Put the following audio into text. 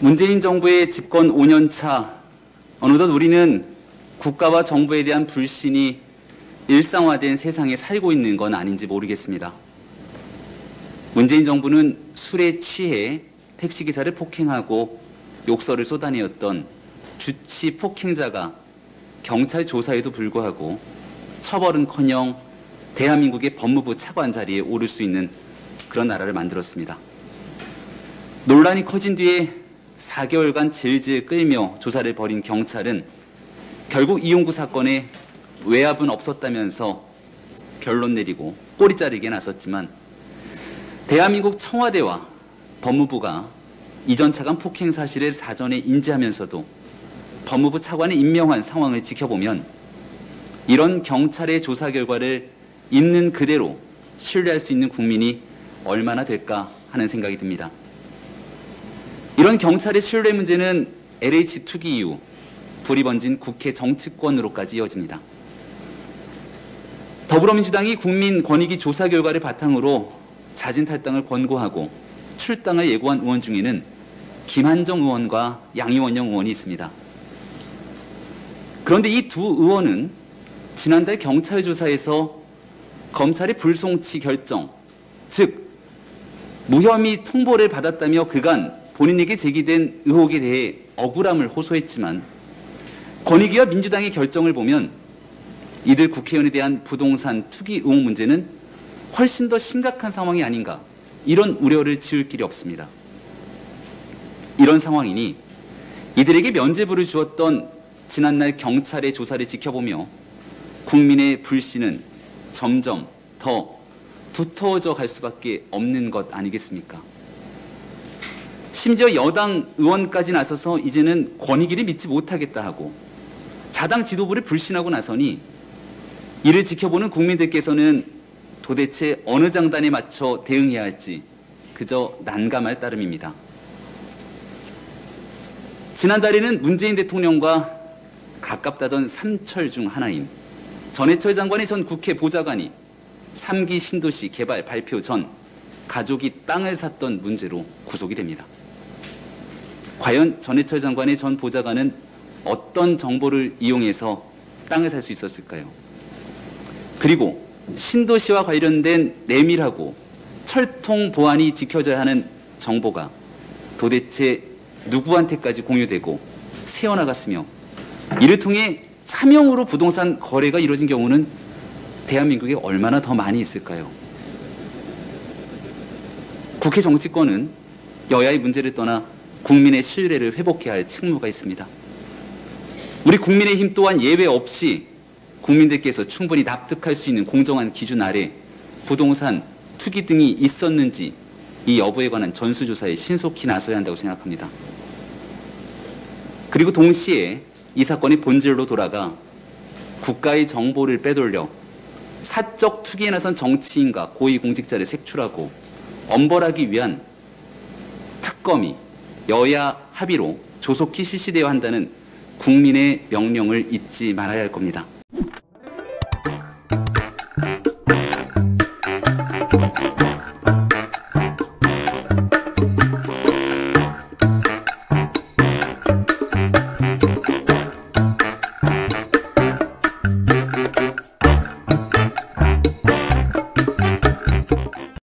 문재인 정부의 집권 5년 차, 어느덧 우리는 국가와 정부에 대한 불신이 일상화된 세상에 살고 있는 건 아닌지 모르겠습니다. 문재인 정부는 술에 취해 택시기사를 폭행하고 욕설을 쏟아내었던 주치 폭행자가 경찰 조사에도 불구하고 처벌은커녕 대한민국의 법무부 차관 자리에 오를 수 있는 그런 나라를 만들었습니다. 논란이 커진 뒤에 4개월간 질질 끌며 조사를 벌인 경찰은 결국 이용구 사건에 외압은 없었다면서 결론 내리고 꼬리 자르기에 나섰지만 대한민국 청와대와 법무부가 이전 차관 폭행 사실을 사전에 인지하면서도 법무부 차관이 임명한 상황을 지켜보면 이런 경찰의 조사 결과를 있는 그대로 신뢰할 수 있는 국민이 얼마나 될까 하는 생각이 듭니다. 이런 경찰의 신뢰 문제는 LH 투기 이후 불이 번진 국회 정치권으로까지 이어집니다. 더불어민주당이 국민권익위 조사 결과를 바탕으로 자진 탈당을 권고하고 출당을 예고한 의원 중에는 김한정 의원과 양이원영 의원이 있습니다. 그런데 이 두 의원은 지난달 경찰 조사에서 검찰의 불송치 결정, 즉 무혐의 통보를 받았다며 그간 본인에게 제기된 의혹에 대해 억울함을 호소했지만 권익위와 민주당의 결정을 보면 이들 국회의원에 대한 부동산 투기 의혹 문제는 훨씬 더 심각한 상황이 아닌가, 이런 우려를 지울 길이 없습니다. 이런 상황이니 이들에게 면죄부를 주었던 지난날 경찰의 조사를 지켜보며 국민의 불신은 점점 더 두터워져 갈 수밖에 없는 것 아니겠습니까? 심지어 여당 의원까지 나서서 이제는 권익위를 믿지 못하겠다 하고 자당 지도부를 불신하고 나서니 이를 지켜보는 국민들께서는 도대체 어느 장단에 맞춰 대응해야 할지 그저 난감할 따름입니다. 지난달에는 문재인 대통령과 가깝다던 삼철 중 하나인 전해철 장관의 전 국회 보좌관이 3기 신도시 개발 발표 전 가족이 땅을 샀던 문제로 구속이 됩니다. 과연 전해철 장관의 전 보좌관은 어떤 정보를 이용해서 땅을 살 수 있었을까요? 그리고 신도시와 관련된 내밀하고 철통 보안이 지켜져야 하는 정보가 도대체 누구한테까지 공유되고 새어나갔으며 이를 통해 차명으로 부동산 거래가 이루어진 경우는 대한민국에 얼마나 더 많이 있을까요? 국회 정치권은 여야의 문제를 떠나 국민의 신뢰를 회복해야 할 책무가 있습니다. 우리 국민의힘 또한 예외 없이 국민들께서 충분히 납득할 수 있는 공정한 기준 아래 부동산 투기 등이 있었는지 이 여부에 관한 전수조사에 신속히 나서야 한다고 생각합니다. 그리고 동시에 이 사건의 본질로 돌아가 국가의 정보를 빼돌려 사적 투기에 나선 정치인과 고위공직자를 색출하고 엄벌하기 위한 특검이 여야 합의로 조속히 실시되어야 한다는 국민의 명령을 잊지 말아야 할 겁니다.